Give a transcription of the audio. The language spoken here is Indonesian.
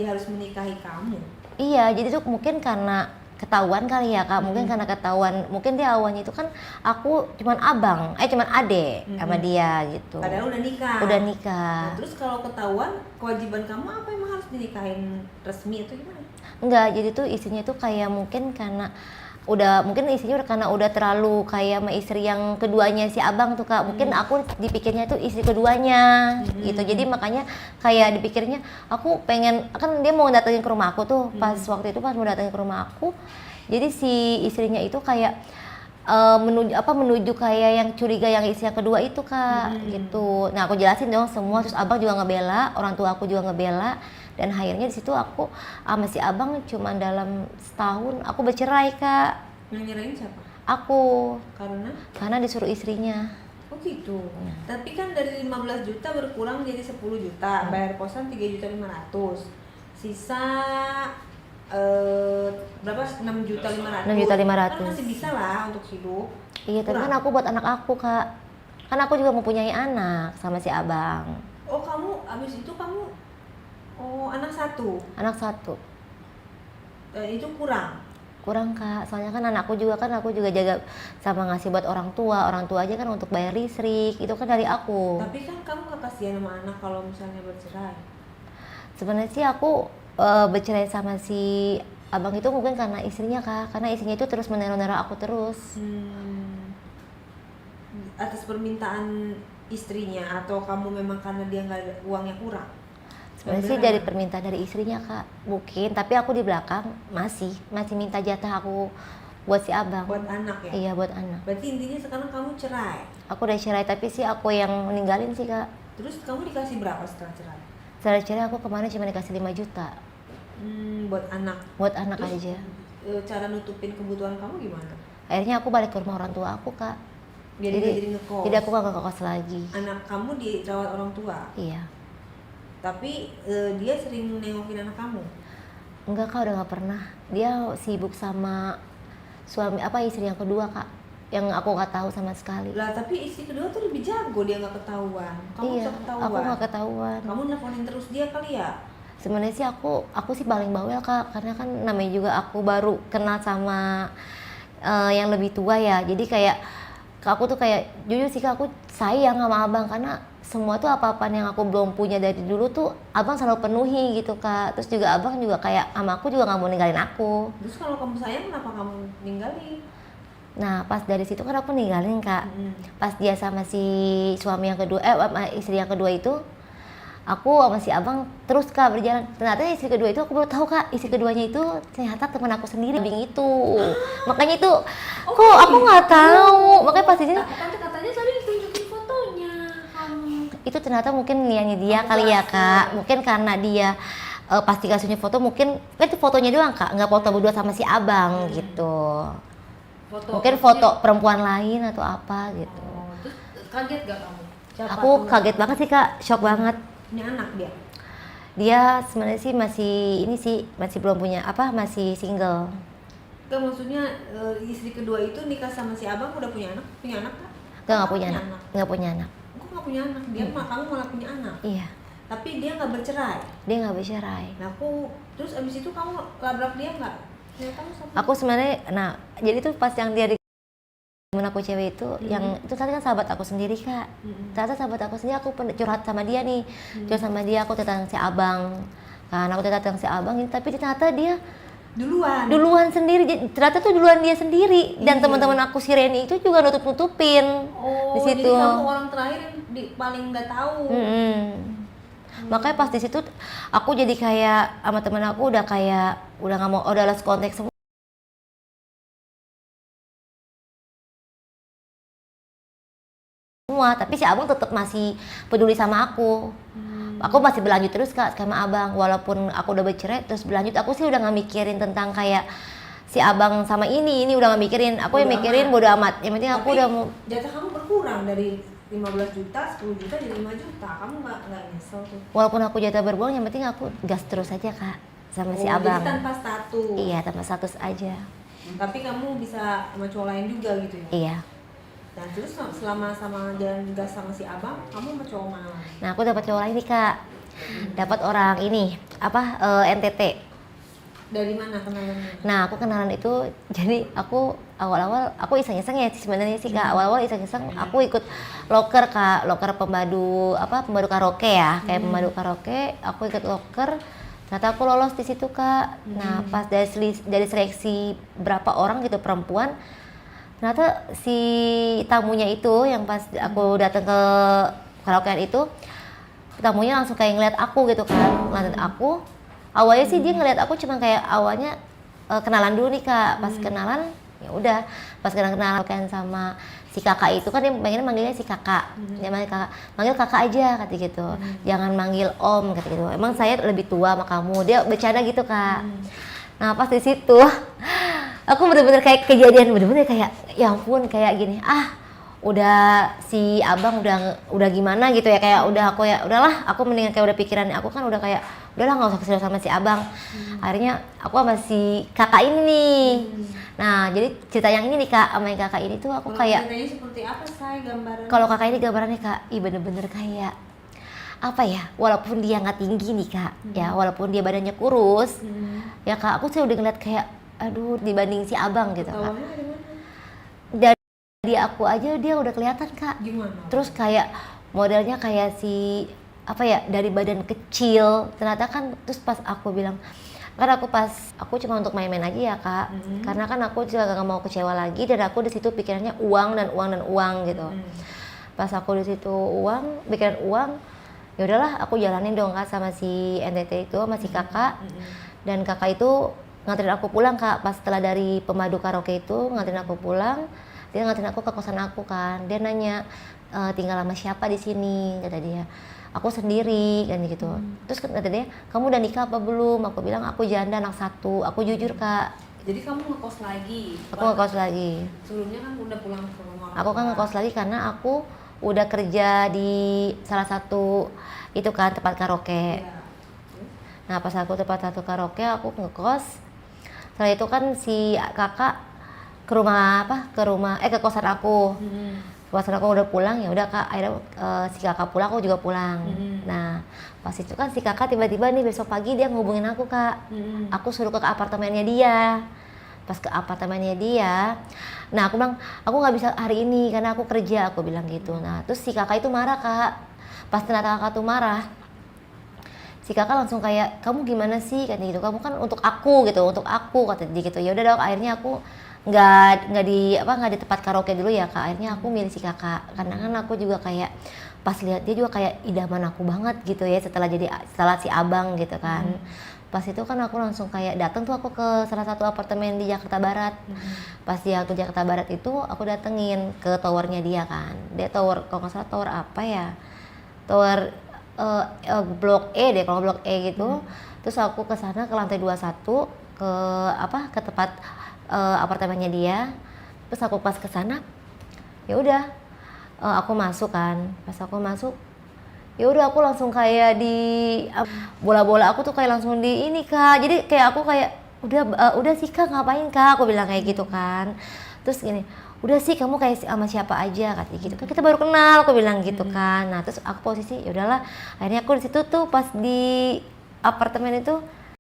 dia harus menikahi kamu. Iya, jadi tuh mungkin karena ketahuan kali ya kak, mungkin karena ketahuan, mungkin dia awalnya itu kan aku cuman cuman adek sama dia gitu. Padahal udah nikah. Udah nikah. Nah, terus kalau ketahuan, kewajiban kamu apa, emang harus dinikahin resmi atau gimana? Enggak, jadi tuh istrinya tuh kayak mungkin karena mungkin istrinya karena udah terlalu kayak sama istri yang keduanya si abang tuh kak, mungkin aku dipikirnya tuh istri keduanya gitu, jadi makanya kayak dipikirnya aku pengen, kan dia mau datengin ke rumah aku tuh pas waktu itu pas mau datengin ke rumah aku, jadi si istrinya itu kayak menuju kayak yang curiga yang istri yang kedua itu kak gitu. Nah aku jelasin dong semua, terus abang juga ngebela, orang tua aku juga ngebela, dan akhirnya di situ aku sama si abang cuma dalam setahun aku bercerai kak. Yang nyerahin siapa? Aku. Karena disuruh istrinya. Oh gitu. Tapi kan dari 15 juta berkurang jadi 10 juta, bayar kosan 3.500.000, sisa berapa? 6.500.000. 6.500.000. Kan masih bisa lah untuk hidup. Iya, tapi kan aku buat anak aku kak, kan aku juga mempunyai anak sama si abang. Oh kamu abis itu anak satu? Anak satu. Itu kurang kak, soalnya kan aku juga jaga sama ngasih buat orang tua aja kan untuk bayar listrik, itu kan dari aku. Tapi kan kamu gak kasihan sama anak kalau misalnya bercerai? Sebenarnya sih aku bercerai sama si abang itu mungkin karena istrinya kak, karena istrinya itu terus meneror aku terus. Atas permintaan istrinya atau kamu memang karena dia nggak ada uangnya kurang? Sebenarnya sih dari permintaan dari istrinya kak, mungkin, tapi aku di belakang masih minta jatah aku buat si abang. Buat anak ya? Iya, buat anak. Berarti intinya sekarang kamu cerai? Aku udah cerai, tapi sih aku yang meninggalin sih kak. Terus kamu dikasih berapa setelah cerai? Setelah cerai aku kemarin cuma dikasih 5 juta. Buat anak? Buat anak. Terus, aja. Cara nutupin kebutuhan kamu gimana? Akhirnya aku balik ke rumah orang tua aku kak. Jadi ngekos? Jadi aku gak ngekos lagi. Anak kamu dirawat orang tua? Iya. Tapi dia sering nengokin anak kamu? Enggak kak, udah gak pernah. Dia sibuk sama istri yang kedua kak, yang aku gak tahu sama sekali. Lah tapi istri kedua tuh lebih jago, dia gak ketahuan. Kamu iya, ketahuan? Aku gak ketahuan. Kamu nelfonin terus dia kali ya? Sebenarnya sih aku sih paling bawel kak, karena kan namanya juga aku baru kenal sama yang lebih tua ya, jadi kayak aku tuh kayak jujur sih kak, aku sayang sama abang karena semua tuh apa-apaan yang aku belum punya dari dulu tuh abang selalu penuhi gitu kak. Terus juga abang juga kayak sama aku juga nggak mau ninggalin aku. Terus kalau kamu sayang kenapa kamu ninggalin? Nah pas dari situ kan aku ninggalin kak. Pas dia sama si suami yang kedua, istri yang kedua itu, aku sama si abang terus kak berjalan. Ternyata istri kedua itu aku baru tahu kak, istri keduanya itu ternyata teman aku sendiri, abing itu. Makanya itu kok aku nggak tahu. Makanya pas di sini katanya tadi ditunjukin fotonya itu ternyata mungkin niatnya dia kali ya kak, mungkin karena dia pasti kasihnya foto, mungkin itu fotonya doang kak, nggak foto berdua sama si abang gitu. Mungkin foto perempuan lain atau apa gitu. Terus kaget gak kamu? Aku kaget banget sih kak, shock banget. Ini anak dia sebenarnya sih masih belum punya masih single. Gak, maksudnya istri kedua itu nikah sama si abang udah punya anak kak? Nggak punya anak. Kok nggak punya anak? Dia kamu malah punya anak? Iya. Tapi dia nggak bercerai? Dia nggak bercerai. Nah terus abis itu kamu labrak dia nggak? Aku sebenarnya, jadi tuh pas yang dia temen aku cewek itu, yang itu tadi kan sahabat aku sendiri kak. Ternyata sahabat aku sendiri, aku curhat sama dia nih, curhat sama dia aku tentang si abang. Kan aku tentang si abang ini, tapi ternyata dia duluan sendiri. Ternyata tuh duluan dia sendiri. Dan teman-teman aku si Reni itu juga nutupin di situ. Jadi kamu orang terakhir yang paling nggak tahu. Makanya pas di situ aku jadi kayak sama temen aku udah nggak mau, udah lost contact semua. Tapi si abang tetap masih peduli sama aku. Aku masih berlanjut terus kak sama abang, walaupun aku udah bercerai terus berlanjut. Aku sih udah nggak mikirin tentang kayak si abang sama ini udah nggak mikirin. Aku yang mikirin bodo amat. Yang penting aku udah mau. Jatah kamu berkurang dari 15 juta, 10 juta jadi 5 juta. Kamu nggak nyesel tuh? Walaupun aku jatah berkurang, yang penting aku gas terus aja kak sama si abang. Jadi tanpa status? Iya, tanpa status aja. Tapi kamu bisa sama cowok lain juga gitu ya? Iya. Nah terus selama jalan gas sama si abang, kamu sama cowok mana? Nah aku dapat cowok lain nih kak. dapat orang ini apa NTT. Dari mana kenalannya? Nah, aku kenalan itu, jadi aku awal-awal aku iseng-iseng ya sebenarnya sih Kak. Awal-awal iseng-iseng aku ikut loker Kak, loker pemadu karaoke ya, kayak pemadu karaoke. Aku ikut loker, ternyata aku lolos di situ Kak. Nah, pas dari seleksi berapa orang gitu perempuan, ternyata si tamunya itu yang pas aku datang ke karaokean itu, tamunya langsung kayak ngeliat aku gitu kan, ngeliat aku. Awalnya sih dia ngeliat aku cuma kayak awalnya kenalan dulu nih Kak. Pas kenalan ya udah, pas kenalan kan sama si kakak itu kan dia pengennya manggilnya si kakak. Dia manggil kakak aja kata gitu. Jangan manggil om kata gitu. Emang saya lebih tua sama kamu. Dia bercanda gitu Kak. Nah, pas di situ aku bener-bener kayak kejadian bener-bener kayak ya ampun kayak gini. Udah si abang udah gimana gitu ya, kayak udah aku ya udahlah, aku mendingan kayak udah pikiran aku kan udah kayak udahlah nggak usah kesel sama si abang. Akhirnya aku sama si kakak ini nih. Nah, jadi cerita yang ini nih Kak, sama yang kakak ini tuh aku kayak Ceritanya seperti apa Say gambaran? kalau kakak ini gambarannya Kak, bener-bener kayak apa ya, walaupun dia nggak tinggi nih Kak, ya walaupun dia badannya kurus, ya Kak, aku sih udah ngeliat kayak aduh dibanding si abang gitu Kak. Tawarnya dari mana? Di aku aja dia udah kelihatan Kak. Gimana? Terus kayak modelnya kayak si apa ya, dari badan kecil ternyata kan. Terus pas aku bilang kan aku cuma untuk main-main aja ya Kak, karena kan aku juga gak mau kecewa lagi, dan aku di situ pikirannya uang dan uang gitu. Pas aku di situ pikiran uang, ya udahlah aku jalanin dong Kak sama si NTT itu, sama si kakak. Dan kakak itu nganterin aku pulang Kak, pas setelah dari pemadu karaoke itu nganterin aku pulang. Dia nganterin aku ke kosan aku kan. Dia nanya tinggal sama siapa di sini, kata dia. Aku sendiri kan gitu. Terus kata dia, kamu udah nikah apa belum? Aku bilang aku janda anak satu. Aku jujur Kak. Jadi kamu ngekos lagi? Aku ngekos lagi. Sebelumnya kan udah pulang ke rumah. Aku kan ngekos lagi karena aku udah kerja di salah satu itu kan tempat karaoke. Ya. Nah, pas aku tempat satu karaoke aku ngekos. Setelah itu kan si kakak ke kosan aku. Kosan aku udah pulang, ya udah Kak, akhirnya si kakak pulang, aku juga pulang. Nah, pas itu kan si kakak tiba-tiba nih besok pagi dia ngehubungin aku Kak. Aku suruh ke apartemennya dia. Pas ke apartemennya dia, nah aku bilang aku nggak bisa hari ini karena aku kerja, aku bilang gitu. Nah, terus si kakak itu marah Kak. Pas ternyata kakak tuh marah, si kakak langsung kayak kamu gimana sih katanya gitu, kamu kan untuk aku kata dia gitu. Ya udah dong, akhirnya aku nggak di tempat karaoke dulu ya Kak. Akhirnya aku milih si kakak karena kan aku juga kayak pas lihat dia juga kayak idaman aku banget gitu ya, setelah si abang gitu kan. Pas itu kan aku langsung kayak datang tuh aku ke salah satu apartemen di Jakarta Barat. Pas dia ke Jakarta Barat itu aku datengin ke towernya dia kan. Dia tower, kalau nggak salah tower apa ya, tower blok E deh, kalau blok E gitu. Terus aku ke sana ke lantai 21 ke tempat apartemennya dia. Terus aku pas ke sana, ya udah aku masuk kan. Pas aku masuk, ya udah aku langsung kayak di bola-bola aku tuh kayak langsung di ini Kak. Jadi kayak aku kayak udah sih Kak, ngapain Kak, aku bilang kayak gitu kan. Terus gini, udah sih kamu kayak sama siapa aja katanya gitu kan, kita baru kenal, aku bilang gitu kan. Nah terus aku posisi ya udahlah, akhirnya aku di situ tuh pas di apartemen itu